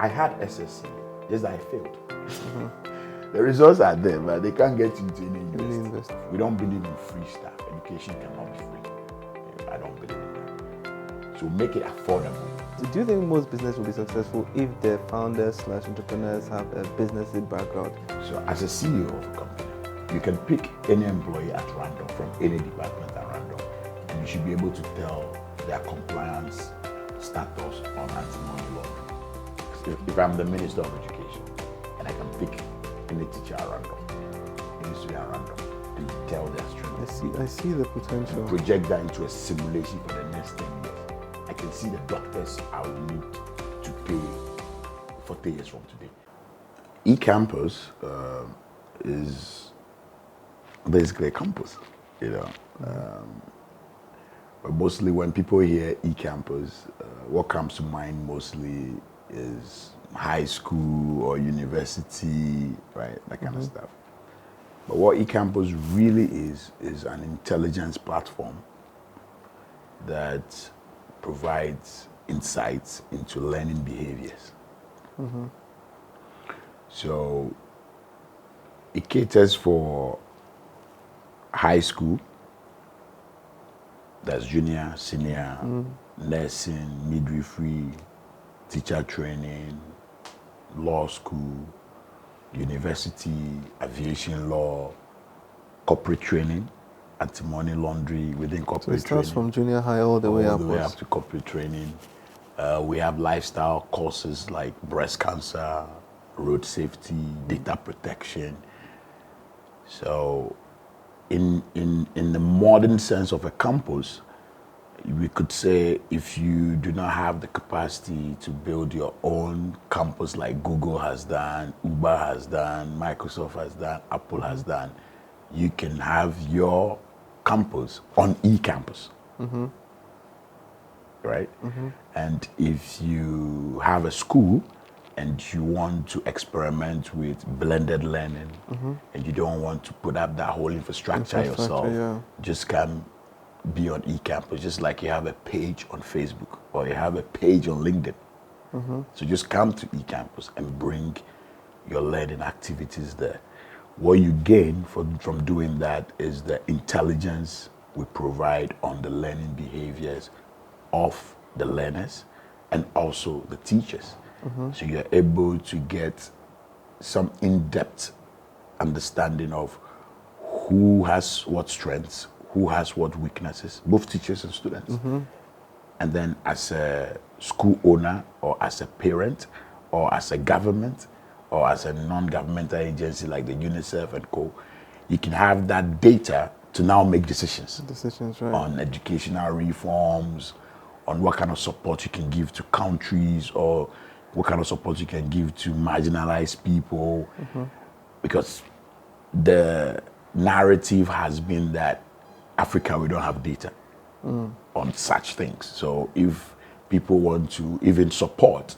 I had SSC, just that I failed. The results are there, but they can't get you to any university. We don't believe in free stuff. Education cannot be free. I don't believe in that. So make it affordable. So do you think most business will be successful if the founders/entrepreneurs have a business background? So as a CEO of a company, you can pick any employee at random from any department at random, and you should be able to tell their compliance status on anti-money laundering. If I'm the Minister of Education and I can pick any teacher at random, any student at random, and tell their strength. I see the potential. Project that into a simulation for the next 10 years. I can see the doctors I will need to pay 40 years from today. eCampus is basically a campus, you know. But mostly when people hear eCampus, what comes to mind mostly is high school or university, right? That kind of stuff. But what eCampus really is an intelligence platform that provides insights into learning behaviors. So it caters for high school, that's junior, senior, nursing, midwifery, teacher training, law school, university, aviation law, corporate training, anti-money laundering within corporate training. So it starts from junior high all the way up to corporate training. We have lifestyle courses like breast cancer, road safety, data protection. So in the modern sense of a campus, we could say if you do not have the capacity to build your own campus like Google has done, Uber has done, Microsoft has done, Apple has done, you can have your campus on eCampus, right? And if you have a school and you want to experiment with blended learning and you don't want to put up that whole infrastructure yourself, just come be on eCampus, just like you have a page on Facebook or you have a page on LinkedIn. So just come to eCampus and bring your learning activities there. What you gain from doing that is the intelligence we provide on the learning behaviors of the learners and also the teachers. So you're able to get some in-depth understanding of who has what strengths, who has what weaknesses, both teachers and students. And then as a school owner or as a parent or as a government or as a non-governmental agency like the UNICEF and co, you can have that data to now make decisions. Right. On educational reforms, on what kind of support you can give to countries or what kind of support you can give to marginalized people. Because the narrative has been that Africa, we don't have data on such things. So if people want to even support,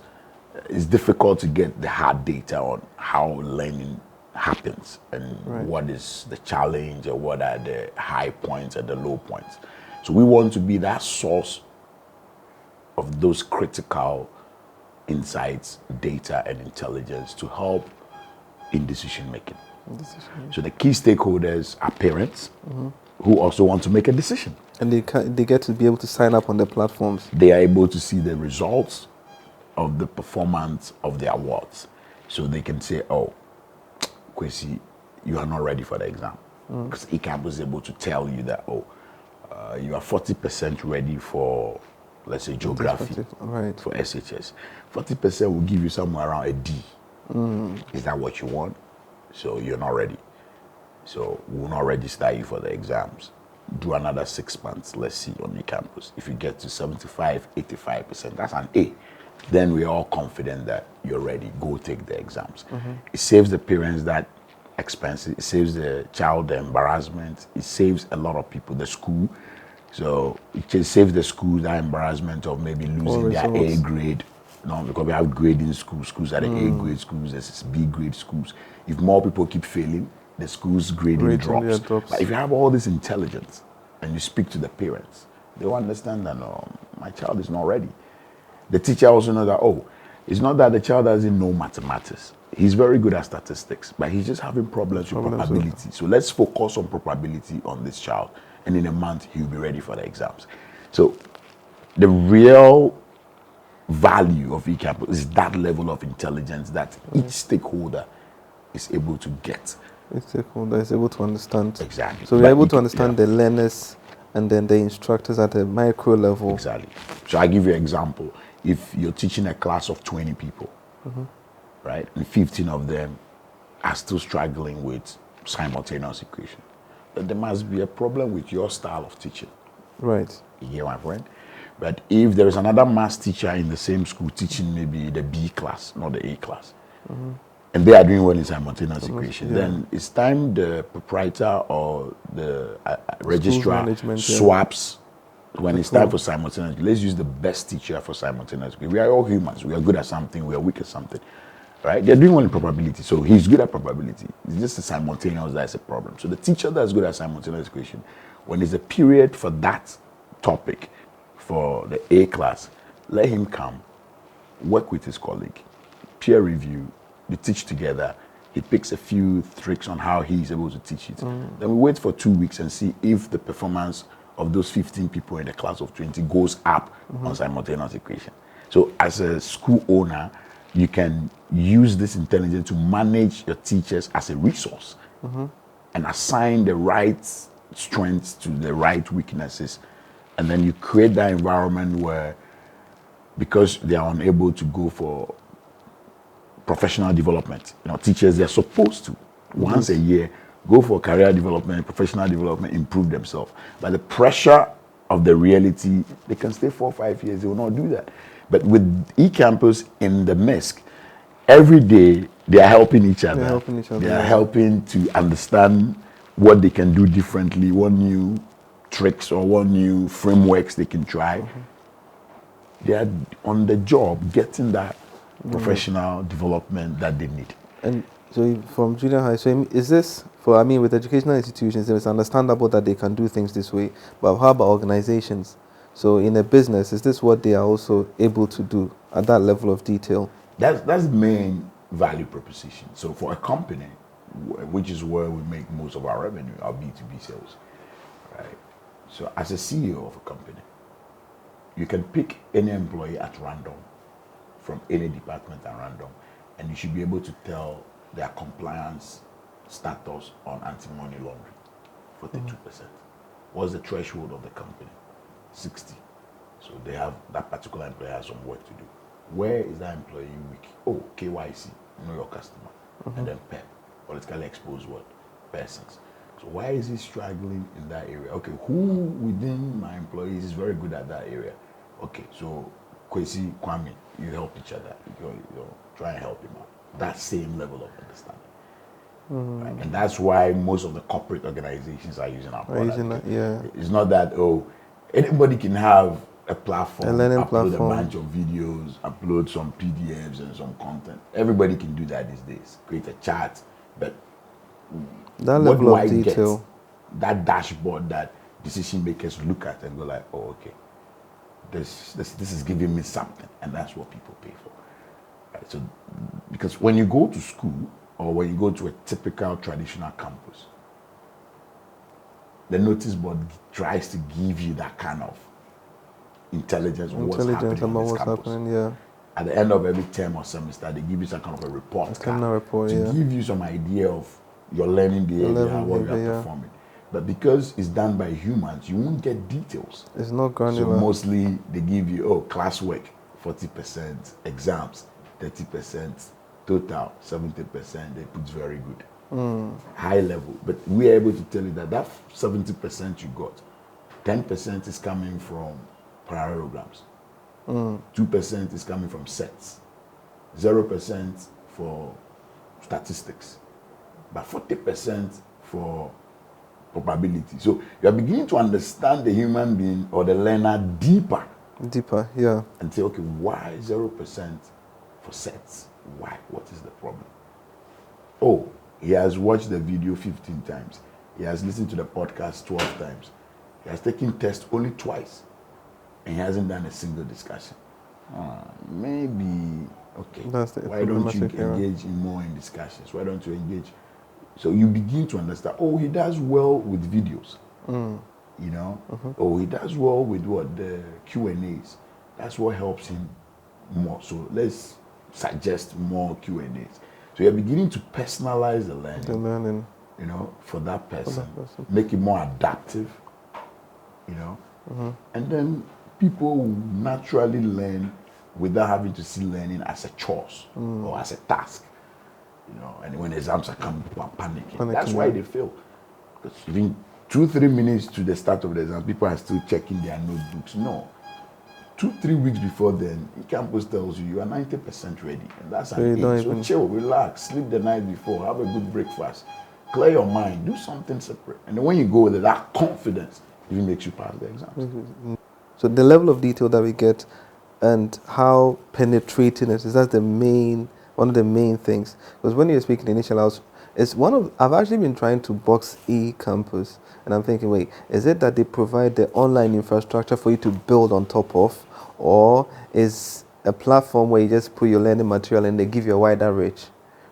it's difficult to get the hard data on how learning happens and what is the challenge and what are the high points and the low points. So we want to be that source of those critical insights, data, and intelligence to help in decision making. So the key stakeholders are parents who also want to make a decision. And they get to be able to sign up on the platforms. They are able to see the results of the performance of the awards. So they can say, oh, Kwesi, you are not ready for the exam. Because eCampus is able to tell you that, oh, you are 40% ready for, let's say, geography, for SHS. 40% will give you somewhere around a D. Is that what you want? So you're not ready. So we'll not register you for the exams. Do another 6 months, let's see, on eCampus. If you get to 75, 85%, that's an A. Then we're all confident that you're ready. Go take the exams. It saves the parents that expenses. It saves the child the embarrassment. It saves a lot of people, the school. So it just saves the school that embarrassment of maybe losing their A grade. No, because we have grading schools. Schools are the A grade schools, there's B grade schools. If more people keep failing, the school's grading drops. But if you have all this intelligence and you speak to the parents, they will understand that, no, my child is not ready. The teacher also knows that, oh, It's not that the child doesn't know mathematics. He's very good at statistics, but he's just having problems with probability. So let's focus on probability on this child. And in a month, he'll be ready for the exams. So the real value of eCampus is that level of intelligence that each stakeholder is able to get. Each stakeholder is able to understand. Exactly. So we're able to understand the learners and then the instructors at a micro level. Exactly. So I give you an example. If you're teaching a class of 20 people, right, and 15 of them are still struggling with simultaneous equation, then there must be a problem with your style of teaching. Right. You hear my friend? But if there is another maths teacher in the same school teaching maybe the B class, not the A class, and they are doing well in simultaneous equation, then it's time the proprietor or the registrar swaps. When it's time for simultaneous, let's use the best teacher for simultaneous. We are all humans. We are good at something. We are weak at something, right? They're doing well in probability, so he's good at probability. It's just the simultaneous that's a problem. So the teacher that's good at simultaneous equation, when there's a period for that topic, for the A class, let him come, work with his colleague, peer review, they teach together. He picks a few tricks on how he's able to teach it. Then we wait for 2 weeks and see if the performance of those 15 people in the class of 20 goes up on simultaneous equation. So as a school owner, you can use this intelligence to manage your teachers as a resource and assign the right strengths to the right weaknesses. And then you create that environment where, because they are unable to go for professional development, teachers, they're supposed to, once a year, go for career development, professional development, improve themselves. But the pressure of the reality, they can stay 4 or 5 years, they will not do that. But with eCampus in the MISC, every day they are helping each other. They are helping to understand what they can do differently, what new tricks or what new frameworks they can try. They are on the job getting that professional development that they need. And so from junior high, so is this, with educational institutions, it's understandable that they can do things this way, but how about organizations? So in a business, is this what they are also able to do at that level of detail? That's the main value proposition. So for a company, which is where we make most of our revenue, our B2B sales, right? So as a CEO of a company, you can pick any employee at random from any department at random, and you should be able to tell their compliance status on anti-money laundering, 42%. What's the threshold of the company? 60. So they have, that particular employee has some work to do. Where is that employee weak? Oh, KYC, know your customer. And then PEP, politically exposed what? Persons. So why is he struggling in that area? Okay, who within my employees is very good at that area? Okay, so Kwesi, Kwame, you help each other. You try and help him out. That same level of understanding. Right? And that's why most of the corporate organizations are using our product. It's not that, anybody can have a platform, upload a bunch of videos, upload some PDFs and some content. Everybody can do that these days. Create a chart, but that level of detail, that dashboard that decision makers look at and go like, oh, okay, this is giving me something, and that's what people pay for. Right? So, because when you go to school or when you go to a typical traditional campus, the notice board tries to give you that kind of intelligence on what's happening on this campus. At the end of every term or semester, they give you some kind of a report to give you some idea of your learning behavior and what you are performing. But because it's done by humans, you won't get details. It's not granular. So mostly they give you, classwork, 40%, exams, 30%, total, 70%, they put very good. High level. But we are able to tell you that 70% you got, 10% is coming from parallelograms, 2% is coming from sets, 0% for statistics, but 40% for probability. So you are beginning to understand the human being or the learner deeper. And say, okay, why 0% for sets? Why? What is the problem? Oh, he has watched the video 15 times. He has listened to the podcast 12 times. He has taken tests only twice. And he hasn't done a single discussion. Maybe Okay, That's the why don't you problematic area. engage in more in discussions? Why don't you engage? So you begin to understand, oh, he does well with videos. You know, oh, he does well with what the Q&As. That's what helps him more. So let's suggest more Q&As. So you're beginning to personalize the learning, The learning. you know, for that person, person. make it more adaptive, you know, and then people will naturally learn without having to see learning as a chore or as a task, you know. And when exams are coming, people are panicking. That's why they fail. Because even 2-3 minutes to the start of the exam, people are still checking their notebooks. No. 2-3 weeks before then, eCampus tells you are 90% ready. And that's So you an don't 8. So even- chill, relax, sleep the night before, have a good breakfast, clear your mind, do something separate. And then when you go with that confidence, it even makes you pass the exams. So the level of detail that we get and how penetrating it is, that's one of the main things. Because when you were speaking initially, I've actually been trying to box eCampus, and I'm thinking, wait, is it that they provide the online infrastructure for you to build on top of, or is a platform where you just put your learning material and they give you a wider reach?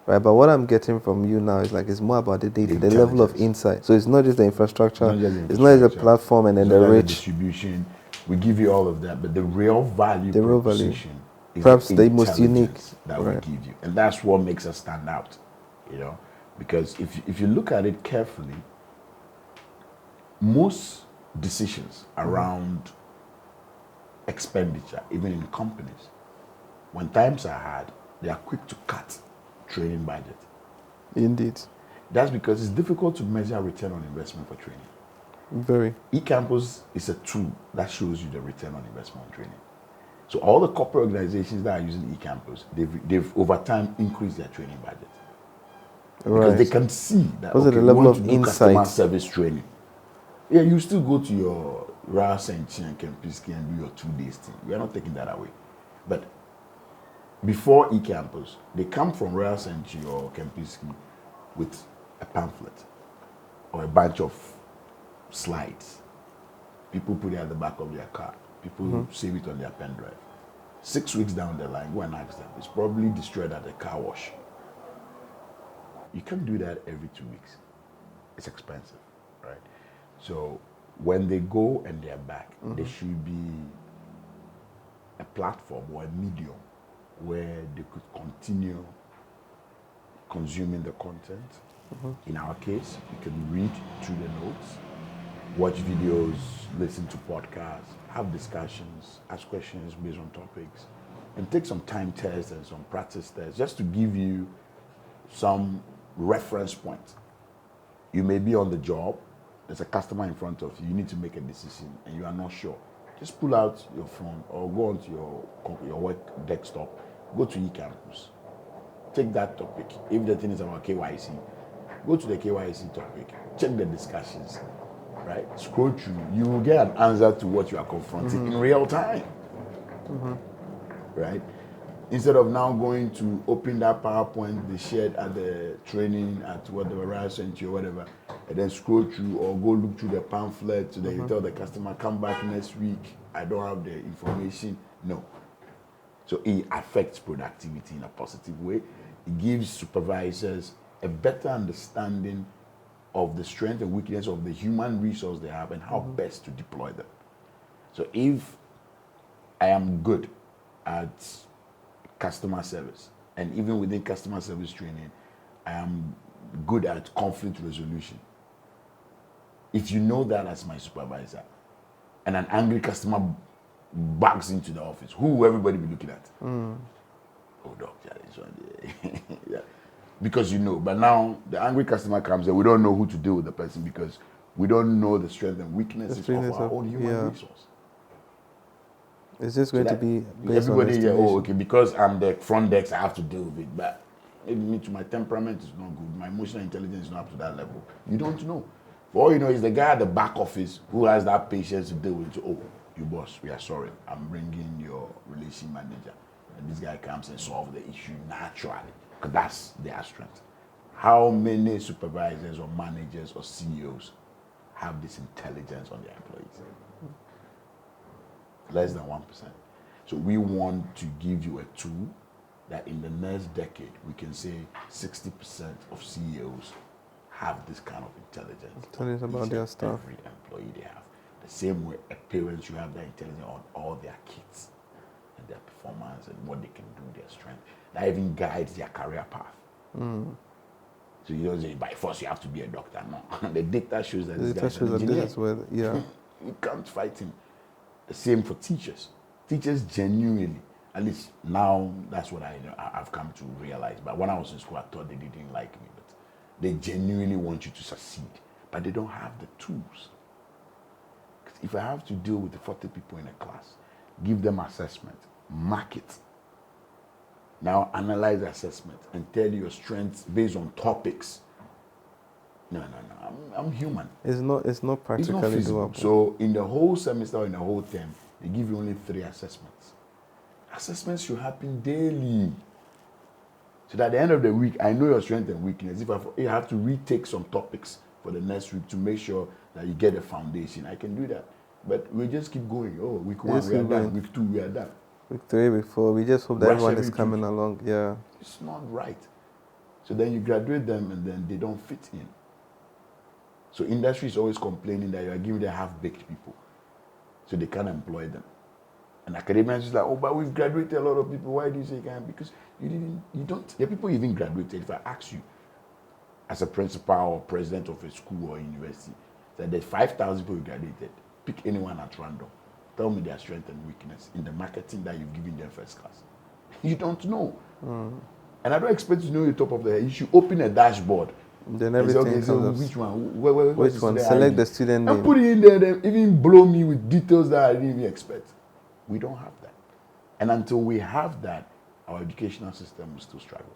Right, but what I'm getting from you now is like it's more about the data, the level of insight. So it's not just the infrastructure, it's not just the platform and then the reach. Distribution. We give you all of that, but the real value proposition is perhaps the the most unique that we give you, and that's what makes us stand out. You know, because if you look at it carefully, most decisions around expenditure, even in companies, when times are hard, they are quick to cut training budget. Indeed. That's because it's difficult to measure return on investment for training. Very. eCampus is a tool that shows you the return on investment on training. So all the corporate organizations that are using eCampus, they've over time increased their training budget. Because they can see that, the okay, we level want of to do insight. customer service training. Yeah, you still go to your Ras and Kempinski and do your 2 days thing. We are not taking that away. But before eCampus, they come from Ras and or Kempinski with a pamphlet or a bunch of slides. People put it at the back of their car. People save it on their pen drive. 6 weeks down the line, go and ask them. It's probably destroyed at the car wash. You can't do that every 2 weeks. It's expensive, right? So when they go and they're back, there should be a platform or a medium where they could continue consuming the content. In our case, we can read through the notes, watch videos, listen to podcasts, have discussions, ask questions based on topics, and take some time tests and some practice tests just to give you some reference point. You may be on the job, there's a customer in front of you, you need to make a decision and you are not sure. Just pull out your phone or go onto your work desktop, go to eCampus, take that topic. If the thing is about KYC, go to the KYC topic, check the discussions, right? Scroll through, you will get an answer to what you are confronting in real time, right? Instead of now going to open that PowerPoint they shared at the training at whatever Ryan sent you or whatever, and then scroll through or go look through the pamphlet so that you tell the customer, come back next week, I don't have the information. No. So it affects productivity in a positive way. It gives supervisors a better understanding of the strength and weakness of the human resource they have and how best to deploy them. So if I am good at customer service, and even within customer service training, I am good at conflict resolution. If you know that as my supervisor, and an angry customer backs into the office, who will everybody be looking at? Oh, doctor, this one. Yeah. Because you know, but now the angry customer comes and we don't know who to deal with the person because we don't know the strength and weaknesses of our own human resource. It's just going to be based everybody on here, oh, okay, because I'm the front desk, I have to deal with it. But maybe me too, my temperament is not good. My emotional intelligence is not up to that level. You don't know. For all you know, is the guy at the back office who has that patience to deal with. Oh, you boss, we are sorry. I'm bringing your relation manager. And this guy comes and solves the issue naturally. Because that's their strength. How many supervisors or managers or CEOs have this intelligence on their employees? Less than 1%. So we want to give you a tool that in the next decade, we can say 60% of CEOs have this kind of intelligence. Tell us about their staff. Every employee they have. The same way a parent should have that intelligence on all their kids and their performance and what they can do, their strength. That even guides their career path. So you don't say by force you have to be a doctor. No. The data shows that this guy's an engineer. You can't fight him. The same for teachers. Teachers genuinely, at least now that's what I've come to realize. But when I was in school, I thought they didn't like me. But they genuinely want you to succeed. But they don't have the tools. Because if I have to deal with the 40 people in a class, give them assessment, mark it, now analyze the assessment and tell your strengths based on topics. No. I'm human. It's not practically doable. So in the whole semester or in the whole term, they give you only 3 assessments. Assessments should happen daily. So that at the end of the week, I know your strength and weakness. If I have to retake some topics for the next week to make sure that you get a foundation, I can do that. But we just keep going. Oh, week 1, we are done. Week 2, we are done. Week 3, week 4, we just hope that everyone is coming along. Yeah. It's not right. So then you graduate them and then they don't fit in. So industry is always complaining that you are giving them half-baked people. So they can't employ them. And academics is like, oh, but we've graduated a lot of people. Why do you say you can't? Because you don't. The people you even graduated, if I ask you, as a principal or president of a school or university, that there's 5,000 people who graduated, pick anyone at random. Tell me their strength and weakness in the marketing that you've given them first class. You don't know. And I don't expect you to know the top of the head. You should open a dashboard. Then everything comes up. Which one? Which one? Select the student name. And put it in there, then even blow me with details that I didn't even expect. We don't have that. And until we have that, our educational system will still struggle.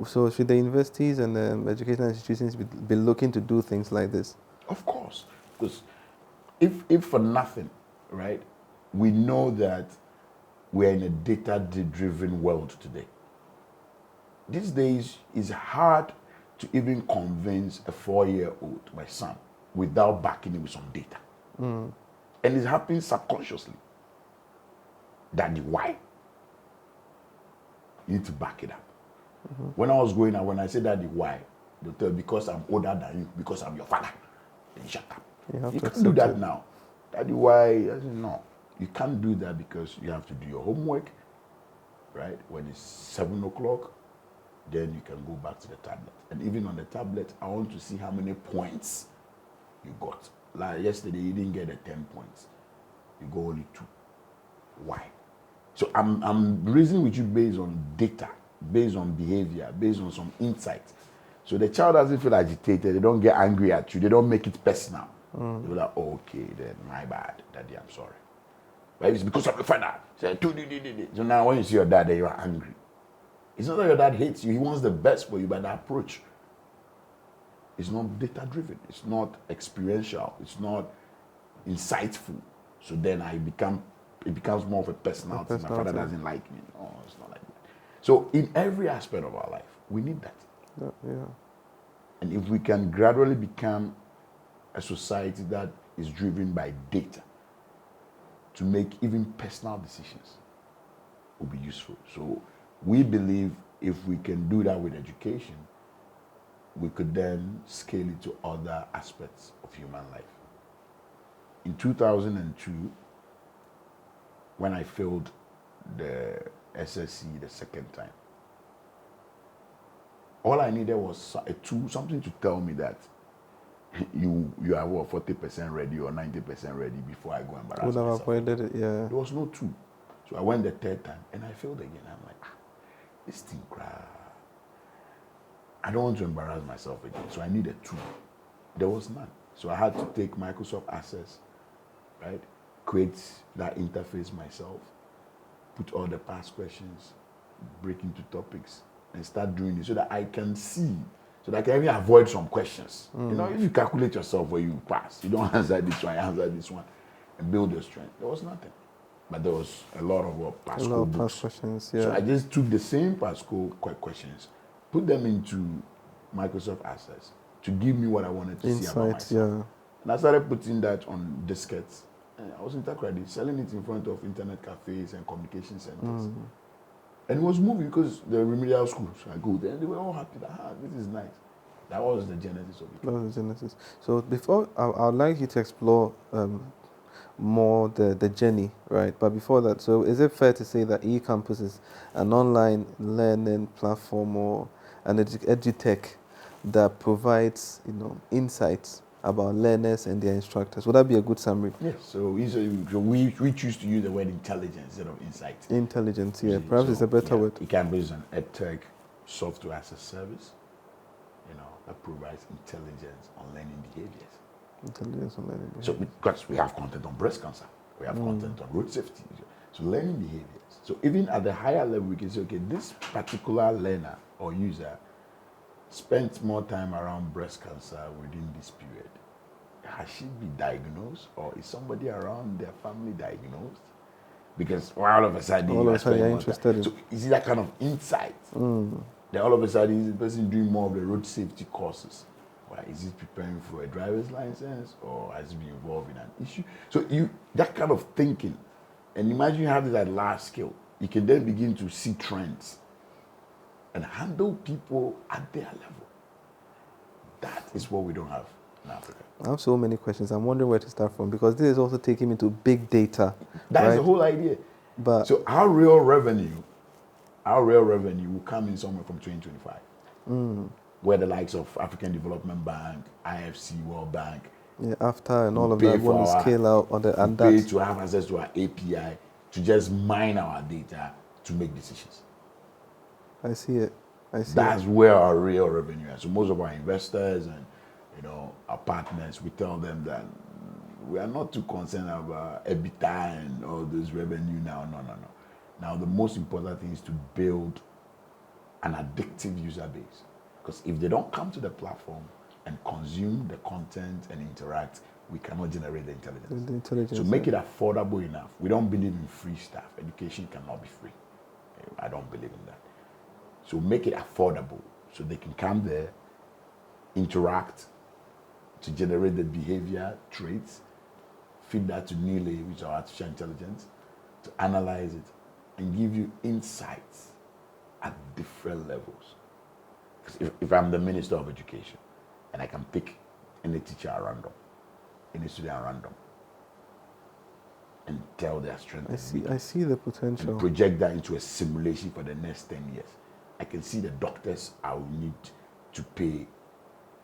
So should the universities and the educational institutions be looking to do things like this? Of course. Because if for nothing, right, we know that we're in a data-driven world today. These days, it's hard to even convince a 4-year-old, my son, without backing it with some data. And it's happening subconsciously. Daddy, why? You need to back it up. When I was growing up, when I said daddy, why? They'll tell you, because I'm older than you, because I'm your father. Then shut up. You can't do that now. Daddy, why? I said, no. You can't do that because you have to do your homework, right? When it's 7 o'clock, then you can go back to the tablet. And even on the tablet, I want to see how many points you got. Like yesterday, you didn't get the 10 points. You got only 2. Why? So I'm reasoning with you based on data, based on behavior, based on some insight. So the child doesn't feel agitated. They don't get angry at you. They don't make it personal. They're like, oh, okay, then my bad, daddy, I'm sorry. But it's because of the father. So now when you see your dad, then you are angry. It's not that your dad hates you. He wants the best for you, but the approach is not data-driven. It's not experiential. It's not insightful. So then it becomes more of a personality. My father doesn't like me. No, it's not like that. So in every aspect of our life, we need that. Yeah. And if we can gradually become a society that is driven by data to make even personal decisions, will be useful. So we believe if we can do that with education, we could then scale it to other aspects of human life. In 2002, when I failed the SSC the second time, all I needed was a tool, something to tell me that you are 40% ready or 90% ready before I go embarrass myself. There was no tool. So I went the 3rd time and I failed again. I'm like, this thing, I don't want to embarrass myself again. So I need a tool. There was none. So I had to take Microsoft Access, right? Create that interface myself, put all the past questions, break into topics, and start doing it so that I can see, so that I can even avoid some questions. You know, if you calculate yourself where you pass, you don't answer this one, you answer this one, and build your strength. There was nothing. But there was a lot of past questions, yeah. So I just took the same past questions, put them into Microsoft Access to give me what I wanted to see about myself. Yeah. And I started putting that on diskettes. And I was in Takoradi, selling it in front of internet cafes and communication centers. And it was moving because the remedial schools, I go there, and they were all happy that, this is nice. That was the genesis of it. That was the genesis. So before, I would like you to explore more the journey, right? But before that, so is it fair to say that eCampus is an online learning platform or an edutech that provides, insights about learners and their instructors? Would that be a good summary? Yes. So we choose to use the word intelligence instead of insight. Intelligence, yeah. Perhaps it's a better word. eCampus is an edtech software as a service, that provides intelligence on learning behaviors. Intelligence on learning behaviors. So because we have content on breast cancer, we have content on road safety, so learning behaviors. So even at the higher level, we can say, okay, this particular learner or user spent more time around breast cancer within this period. Has she been diagnosed, or is somebody around their family diagnosed? Because all of a sudden, you're interested in. So is it that kind of insight? Then all of a sudden, is the person doing more of the road safety courses? Or is he preparing for a driver's license, or has he been involved in an issue? So that kind of thinking, and imagine you have this at large scale, you can then begin to see trends and handle people at their level. That is what we don't have in Africa. I have so many questions. I'm wondering where to start from, because this is also taking me to big data. That's right? the whole idea. But so our real revenue will come in somewhere from 2025, where the likes of African Development Bank, IFC, World Bank, after and all of that, want to scale out and pay that to have access to our API to just mine our data to make decisions. I see it. That's where our real revenue is. So most of our investors and our partners, we tell them that we are not too concerned about EBITDA and all this revenue now. No. Now the most important thing is to build an addictive user base. Because if they don't come to the platform and consume the content and interact, we cannot generate the intelligence. So make it affordable enough. We don't believe in free stuff. Education cannot be free. I don't believe in that. So make it affordable so they can come there, interact, to generate the behavior traits, feed that to Nile, which is our artificial intelligence, to analyze it and give you insights at different levels. Because if I'm the Minister of Education and I can pick any teacher at random, any student at random, and tell their strength. I see the potential. And project that into a simulation for the next 10 years. I can see the doctors I will need to pay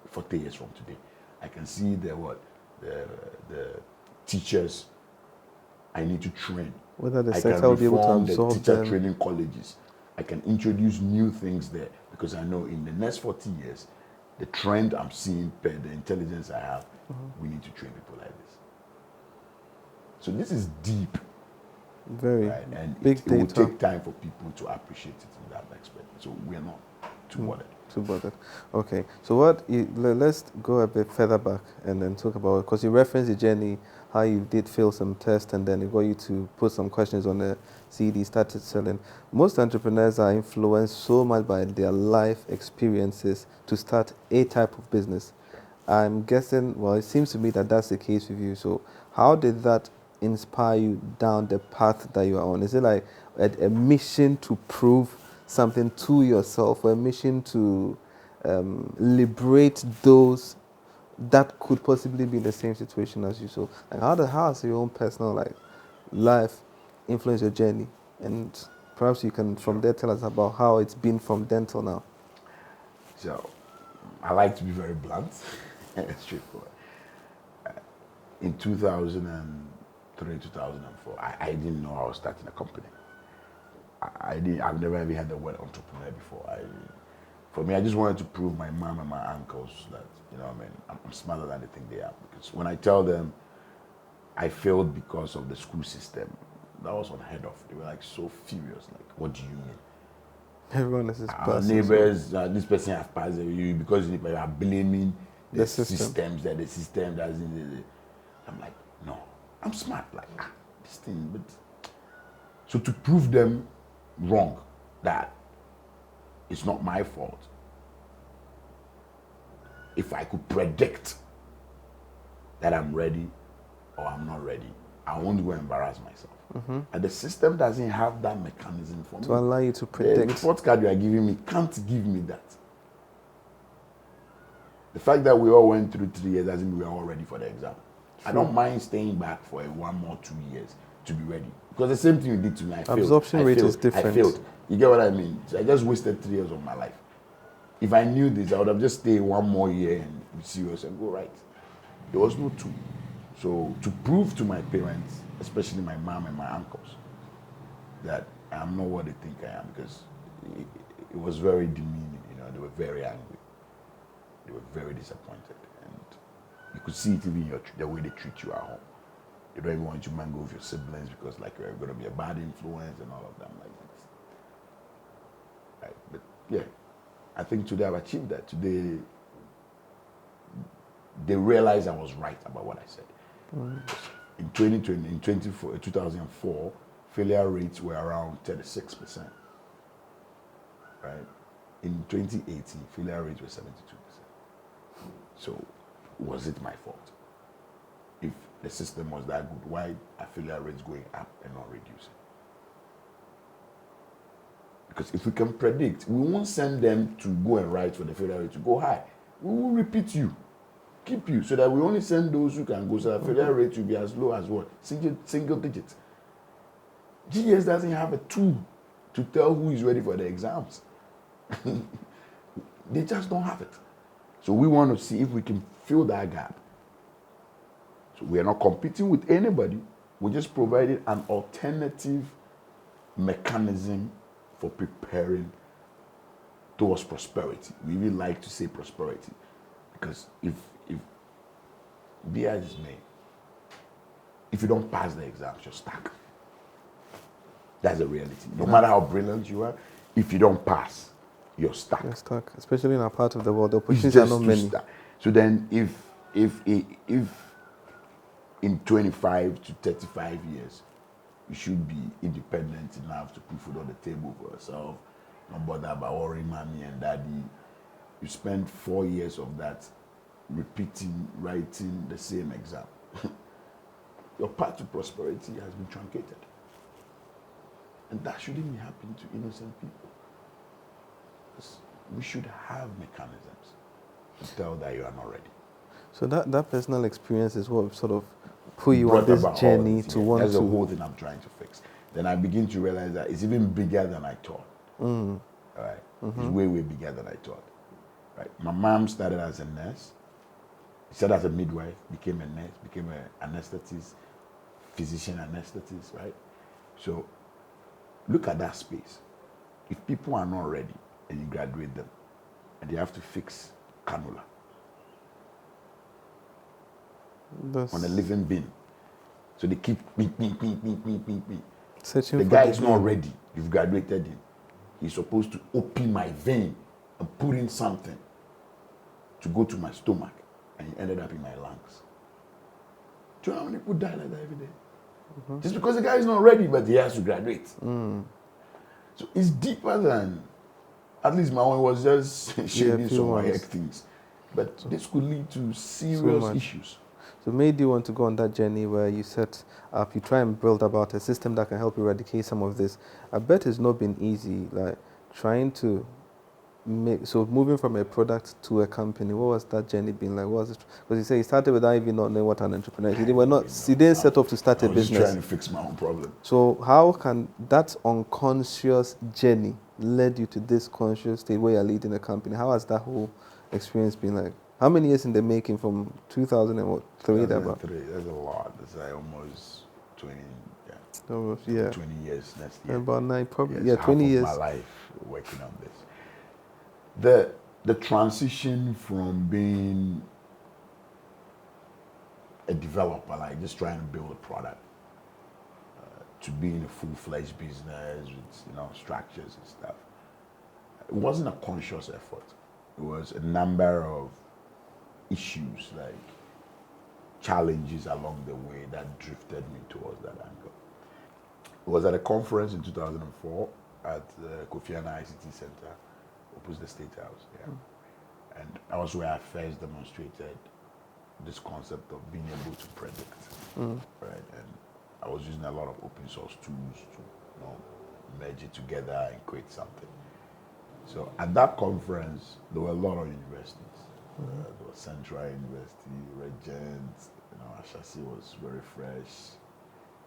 40 years from today. I can see the teachers I need to train. Whether the sector will be able to absorb the teacher training colleges. I can introduce new things there because I know in the next 40 years, the trend I'm seeing per the intelligence I have, we need to train people like this. So this is deep. Very right? And big it data. will take time for people to appreciate it in that aspect. So we're not too bothered. Okay. So let's go a bit further back and then talk about, because you referenced the journey, how you did fail some tests and then it got you to put some questions on the CD, started selling. Most entrepreneurs are influenced so much by their life experiences to start a type of business. I'm guessing, well, it seems to me that that's the case with you. So how did that inspire you down the path that you are on? Is it like a mission to prove something to yourself, or a mission to liberate those that could possibly be in the same situation as you? So like how has your own personal life influenced your journey? And perhaps you can from there tell us about how it's been from then till now. So I like to be very blunt and straightforward. In 2003, 2004, I didn't know I was starting a company. I've never even had the word entrepreneur before. For me, I just wanted to prove my mom and my uncles that, I'm smarter than they think they are. Because when I tell them I failed because of the school system, that was unheard of. They were like so furious. Like, what do you mean? Everyone is our neighbors, this person has passed you because you are blaming the systems that the system doesn't. I'm like, no, I'm smart. Like, this thing. But so to prove them wrong, that it's not my fault. If I could predict that I'm ready or I'm not ready, I won't go embarrass myself. And the system doesn't have that mechanism for me. To allow you to The predict. report card you are giving me can't give me that. The fact that we all went through 3 years doesn't mean we are all ready for the exam. I don't mind staying back for 1 more 2 years to be ready. Because the same thing you did to me, I failed. Absorption rate is different. I failed. You get what I mean? So I just wasted 3 years of my life. If I knew this, I would have just stayed 1 more year and be serious and go right. There was no two. So to prove to my parents, especially my mom and my uncles, that I'm not what they think I am, because it was very demeaning. They were very angry. They were very disappointed, and you could see it even in the way they treat you at home. They don't even want you to mango with your siblings because like you're going to be a bad influence and all of them like this. Right? But yeah, I think today I've achieved that. Today, they realized I was right about what I said. In 2004, failure rates were around 36%. Right? In 2018, failure rates were 72%. So, was it my fault? If the system was that good, why are failure rates going up and not reducing? Because if we can predict, we won't send them to go and write for the failure rate to go high. We will repeat you, keep you, so that we only send those who can go, so that failure rate will be as low as what? Single digits. GS doesn't have a tool to tell who is ready for the exams. They just don't have it. So we want to see if we can fill that gap. So we are not competing with anybody. We're just providing an alternative mechanism for preparing towards prosperity. We even like to say prosperity, because if BI is made, if you don't pass the exams, you're stuck. That's the reality. No matter how brilliant you are, if you don't pass, you're stuck. You're stuck, especially in our part of the world. The opportunities are not many. Stuck. So then, if in 25 to 35 years, you should be independent enough to put food on the table for yourself, not bother about worrying mommy and daddy. You spend 4 years of that repeating, writing the same exam. Your path to prosperity has been truncated. And that shouldn't be happening to innocent people. We should have mechanisms to tell that you are not ready. So that personal experience is what sort of put you on this journey to want to... That's the whole thing I'm trying to fix. Then I begin to realize that it's even bigger than I thought. All right? It's way, way bigger than I thought. Right? My mom started as a nurse. She started as a midwife, became a nurse, became an anesthetist, physician anesthetist, right? So look at that space. If people are not ready and you graduate them and they have to fix cannula on a living bin, so they keep beep. The guy is not ready. You've graduated him. He's supposed to open my vein and put in something to go to my stomach, and he ended up in my lungs. Do you know how many people die like that every day? Just because the guy is not ready, but he has to graduate. So it's deeper than, at least my one was just shading some WAEC things. But this could lead to serious issues. So made you want to go on that journey where you set up, you try and build about a system that can help eradicate some of this. I bet it's not been easy, like trying to so moving from a product to a company. What was that journey been like? What was it? Because you say you started without even not knowing what an entrepreneur is. You didn't set up to start a business. I was trying to fix my own problem. So how can that unconscious journey led you to this conscious state where you're leading a company? How has that whole experience been like? How many years in the making from 2003? 2003, that's a lot. That's like almost 20, almost, 20 years next year. About 9, probably. Yes, 20 years. Half of my life working on this. The transition from being a developer, like just trying to build a product, to being a full-fledged business with structures and stuff, it wasn't a conscious effort. It was a number of issues, like challenges along the way that drifted me towards that angle. It was at a conference in 2004 at the Kofi Annan ICT Center, opposite the State House. And that was where I first demonstrated this concept of being able to predict. Right? And I was using a lot of open source tools to merge it together and create something. So at that conference, there were a lot of universities. There was Central University, Regent, Ashasi was very fresh.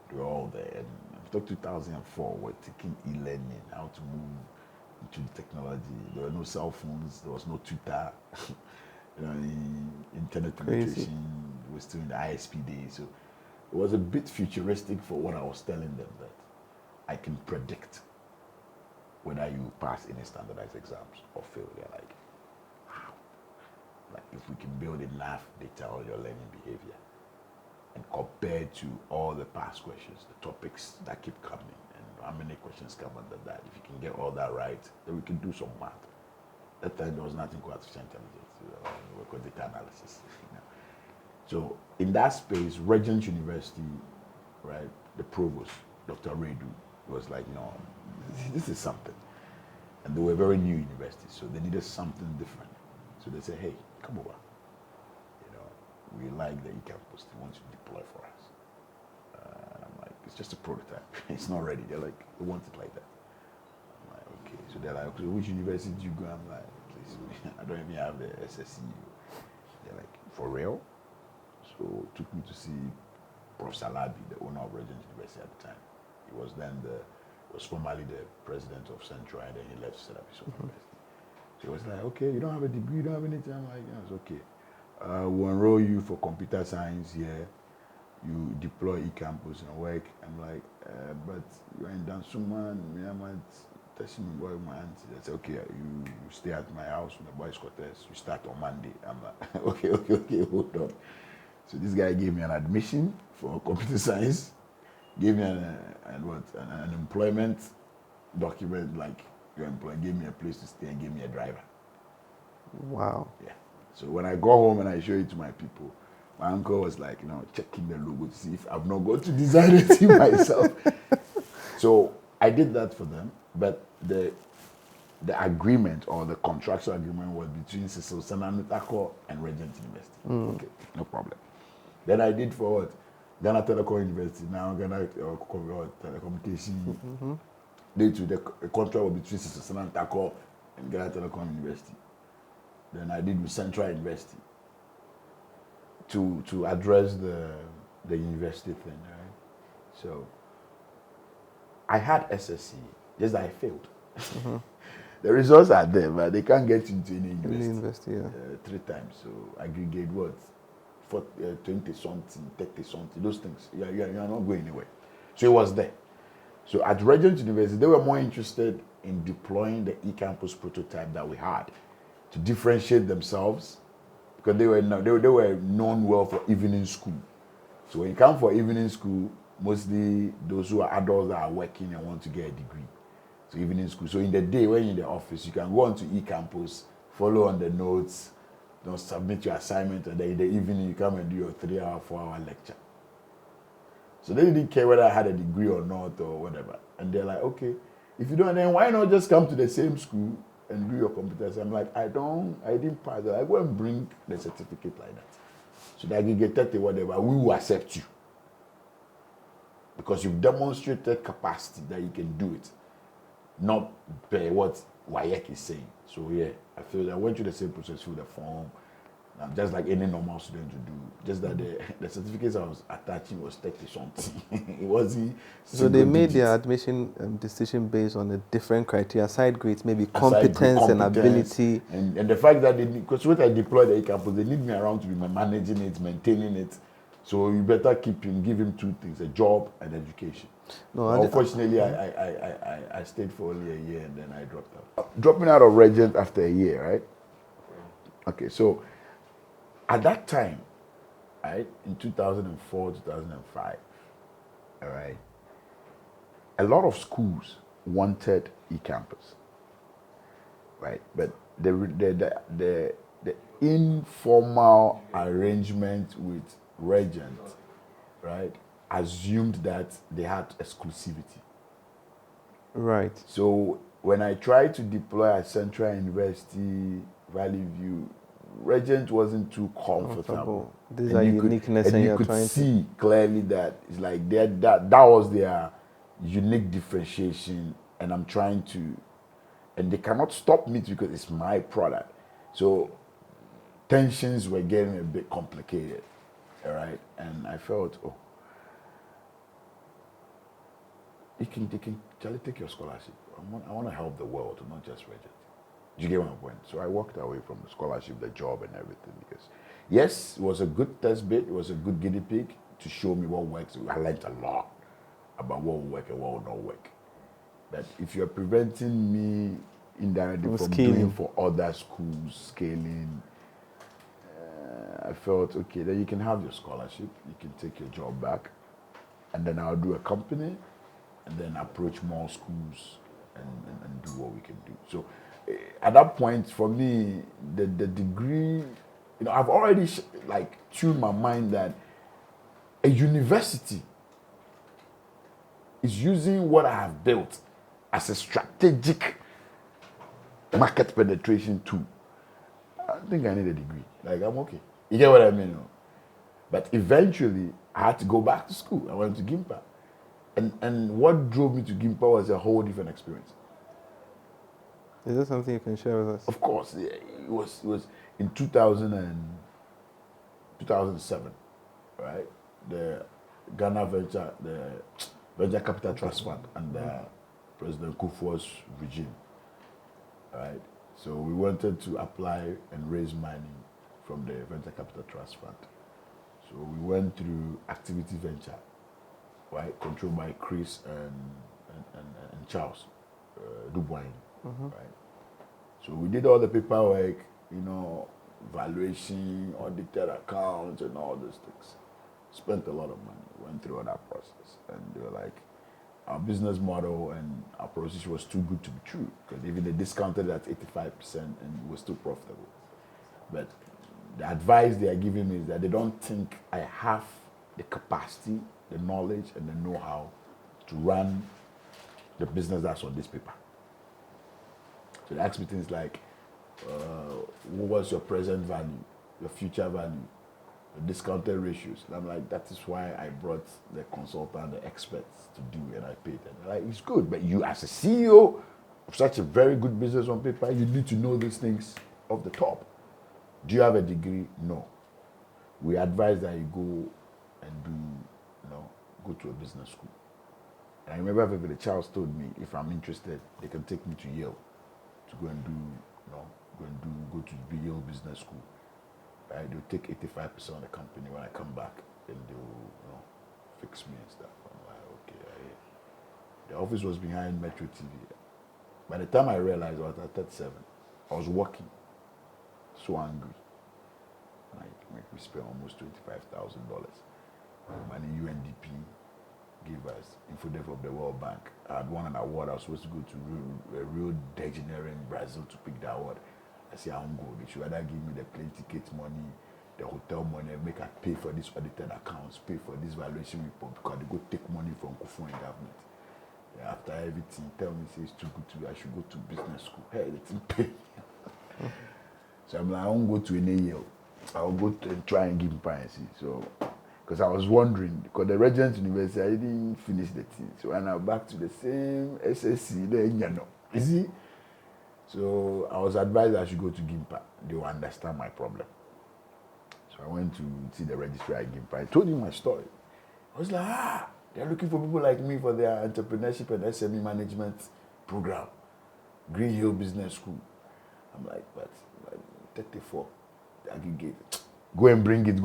They were all there. And after 2004, we're taking e-learning, how to move into the technology. There were no cell phones, there was no Twitter. Internet penetration was still in the ISP days. So it was a bit futuristic for what I was telling them, that I can predict whether you pass any standardized exams or fail. They're like, wow. Like if we can build enough data on your learning behavior and compare to all the past questions, the topics that keep coming, and how many questions come under that, if you can get all that right, then we can do some math. That time there was nothing called artificial intelligence. We called data analysis. So in that space, Regent University, right, the provost, Dr. Redu, was like, no, this is something. And they were very new universities, so they needed something different. So they said, hey, come over. We like the eCampus. They want to deploy for us. And I'm like, it's just a prototype. It's not ready. They're like, we want it like that. I'm like, okay. So they're like, okay, which university do you go? I'm like, please, I don't even have the SSC. They're like, for real? So took me to see Prof. Salabi, the owner of Regent University at the time. He was then was formerly the president of Central, and then he left to set up his own university. So he was like, okay, you don't have a degree, you don't have anything. I'm like, yeah, it's okay. We'll enroll you for computer science here. You deploy eCampus and work. I'm like, but you're in Dansuma, and I'm testing my boy, my auntie. I said, okay, you stay at my house in the boys' quarters. You start on Monday. I'm like, okay, hold on. So this guy gave me an admission for computer science, gave me an employment document, like your employer, gave me a place to stay and gave me a driver. Wow. Yeah. So when I go home and I show it to my people, my uncle was like, checking the logo to see if I've not got to design it myself. So I did that for them, but the agreement or the contractual agreement was between Cecil, Senna, Nutakor, and Regent University. Okay, no problem. Then I did for what? Ghana Telecom University, now Ghana Telecommunication. The contract was between Cecil, Senna, Nutakor, and Ghana Telecom University. Then I did with Central University to address the university thing, right? So I had SSC, just that I failed. The results are there, but they can't get into any university. Yeah. 3 times. So aggregate what? 20 something, 30 something, those things. You are not going anywhere. So it was there. So at Regent University, they were more interested in deploying the eCampus prototype that we had to differentiate themselves, because they were known well for evening school. So when you come for evening school, mostly those who are adults that are working and want to get a degree. So evening school. So in the day when you're in the office, you can go onto eCampus, follow on the notes, submit your assignment, and then in the evening you come and do your 3-hour, 4-hour lecture. So they didn't care whether I had a degree or not or whatever. And they're like, okay, if you don't, then why not just come to the same school and do your computers? I'm like, I didn't pass that. I go and bring the certificate like that. So that you get 30 whatever, we will accept you. Because you've demonstrated capacity that you can do it. Not by what WAEC is saying. So yeah, I feel that I went through the same process through the form. Just like any normal student would do. Just that the certificates I was attaching was 30 something. It wasn't. So they made their admission decision based on a different criteria, side grades, maybe competence and ability. And the fact that because when I deploy the eCampus, they need me around to be managing it, maintaining it. So you better give him 2 things, a job and education. No, unfortunately, I stayed for only a year and then I dropped out. Dropping out of Regent after a year, right? Okay, so at that time, right, in 2004, 2005, all right, a lot of schools wanted eCampus, right? But the informal arrangement with Regent, right, assumed that they had exclusivity. Right. So when I tried to deploy at Central University, Valley View, Regent wasn't too comfortable. These are uniqueness, and you you're could trying see clearly that it's like that was their unique differentiation, and I'm trying to, and they cannot stop me because it's my product. So tensions were getting a bit complicated, all right? And I felt, oh, they can Charlie, take your scholarship. I want to help the world, not just Regent. Do you get my point? So I walked away from the scholarship, the job, and everything because, yes, it was a good test bed. It was a good guinea pig to show me what works. I learned a lot about what will work and what will not work. But if you're preventing me indirectly from doing for other schools, scaling, I felt, okay, then you can have your scholarship, you can take your job back, and then I'll do a company, and then approach more schools and do what we can do. So at that point, for me, the degree, I've already tuned my mind that a university is using what I have built as a strategic market penetration tool. I don't think I need a degree. Like, I'm okay. You get what I mean? No? But eventually, I had to go back to school. I went to Gimpa. And what drove me to Gimpa was a whole different experience. Is that something you can share with us? Of course. It was in 2007, right? The Venture Capital Trust Fund under President Kufuor's regime, right? So we wanted to apply and raise money from the Venture Capital Trust Fund. So we went through Activity Venture, right, controlled by Chris and Charles Dubois, right? So we did all the paperwork, valuation, audited accounts, and all those things. Spent a lot of money, went through all that process, and they were like, our business model and our proposition was too good to be true because even they discounted it at 85% and we're still profitable. But the advice they are giving me is that they don't think I have the capacity, the knowledge, and the know-how to run the business that's on this paper. So they ask me things like, what was your present value, your future value, the discounted ratios? And I'm like, that is why I brought the consultant, the experts to do, and I paid them. They're like, it's good, but you as a CEO of such a very good business on paper, you need to know these things off the top. Do you have a degree? No. We advise that you go and go to a business school. And I remember vividly, Charles told me if I'm interested, they can take me to Yale to go and go to Yale Business School. Right? They'll take 85% of the company when I come back, and they'll fix me and stuff. I'm like, okay. The office was behind Metro TV. By the time I realized I was at 37, I was working. So angry. Like, we spent almost $25,000. Money UNDP gave us, Infodef of the World Bank. I had won an award. I was supposed to go to Rio de Janeiro in Brazil to pick the award. I said, I won't go. They should either give me the plane ticket money, the hotel money, make I pay for these audited accounts, pay for this valuation report, because they go take money from Kufuor government. Yeah, after everything, tell me, say it's too good to me, I should go to business school. Hey, they didn't pay me. So I'm like, I won't go to any Yale. I'll go to and try and give him privacy. So, because I was wondering, because the Regent University, I didn't finish the thing. So when I'm back to the same SSC, then you see? So I was advised I should go to Gimpa. They will understand my problem. So I went to see the registrar at Gimpa. I told him my story. I was like, they're looking for people like me for their entrepreneurship and SME management program. Green Hill Business School. I'm like, but 34, the aggregate. Go and bring it.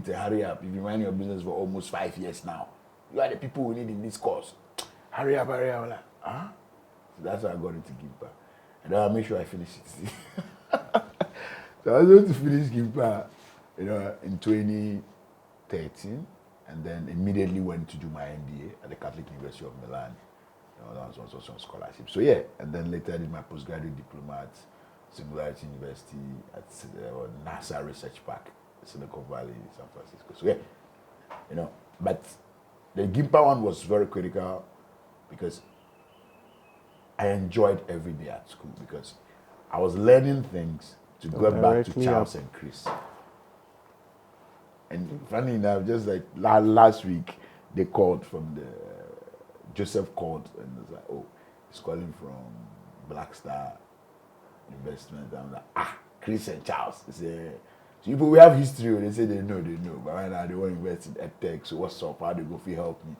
Hurry up. You've been running your business for almost 5 years now. You are the people we need in this course. Hurry up. I'm like, huh? So that's how I got into Gimpa. And I'll make sure I finish it. So I was going to finish Gimpa, in 2013, and then immediately went to do my MBA at the Catholic University of Milan. That was also on scholarship. So yeah, and then later I did my postgraduate diploma at Singularity University at NASA Research Park, Silicon Valley, San Francisco. So yeah, but the Gimpa one was very critical because I enjoyed every day at school because I was learning things to go back to Charles and Chris And funny enough, just like last week, they called from the Joseph called and was like, oh, he's calling from Black Star Investment. I'm like, Chris and Charles. They say, so people we have history. They say they know, but right now they want to invest in EdTech. So what's up? How they go for help me?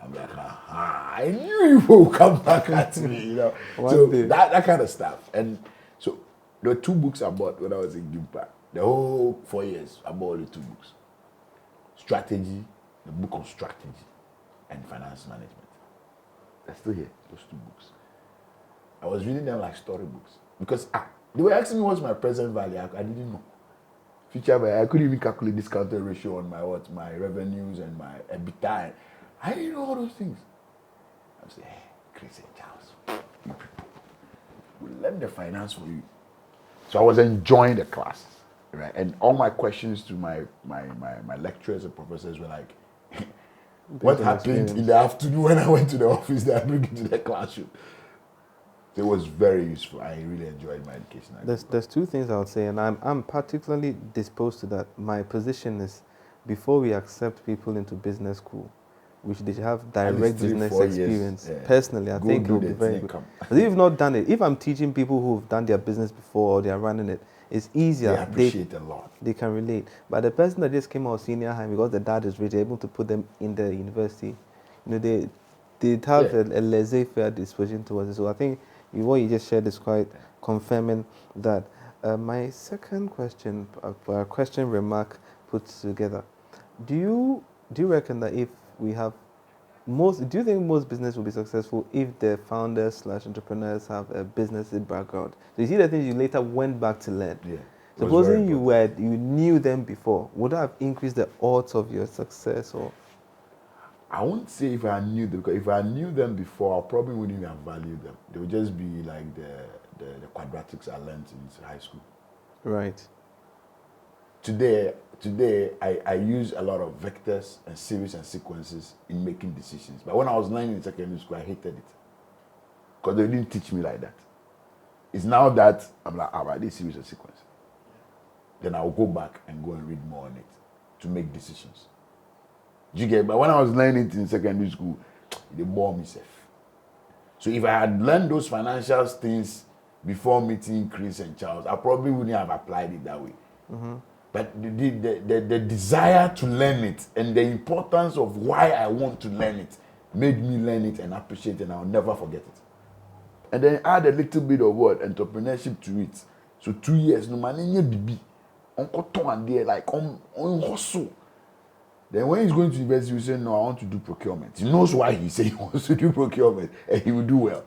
I'm like, I knew you would come back at me, you know. So that kind of stuff. And so there were 2 books I bought when I was in Gimpa. The whole 4 years, I bought the 2 books. Strategy, the book on strategy, and finance management. They're still here, those 2 books. I was reading them like storybooks. Because they were asking me what's my present value. I didn't know. Future value, I couldn't even calculate discounted ratio on my revenues and my EBITDA. I didn't know all those things. I was like, hey, Chris and Charles, you people, we'll learn the finance for you. So I was enjoying the classes, right? And all my questions to my lecturers and professors were like, what happened in the afternoon when I went to the office that I bring it to the classroom? So it was very useful. I really enjoyed my education. There's 2 things I would say, and I'm particularly disposed to that. My position is, before we accept people into business school, we should have direct business experience. Yeah. Personally, I think it will be very good. If you've not done it, if I'm teaching people who've done their business before or they are running it, it's easier. They appreciate a lot. They can relate. But the person that just came out of senior high, because the dad is rich, able to put them in the university, you know, they have a laissez-faire disposition towards it. So I think what you just shared is quite confirming that. My second question, remark put together. Do you reckon that if we have do you think most business will be successful if the founders / entrepreneurs have a business background? So you see the things you later went back to learn. Yeah. Supposing you knew them before, would that have increased the odds of your success? Or I won't say if I knew them, because if I knew them before, I probably wouldn't even have valued them. They would just be like the quadratics I learned in high school. Right. Today I use a lot of vectors and series and sequences in making decisions. But when I was learning in secondary school, I hated it, because they didn't teach me like that. It's now that I'm like, all right, this series and sequence. Then I'll go back and go and read more on it to make decisions. Do you get? But when I was learning it in secondary school, they bore me safe. So if I had learned those financial things before meeting Chris and Charles, I probably wouldn't have applied it that way. Mm-hmm. But the desire to learn it and the importance of why I want to learn it made me learn it and appreciate it, and I'll never forget it. And then add a little bit of entrepreneurship to it. So 2 years, no man, like on hustle. Then when he's going to university, he will say, no, I want to do procurement. He knows why he says he wants to do procurement, and he will do well.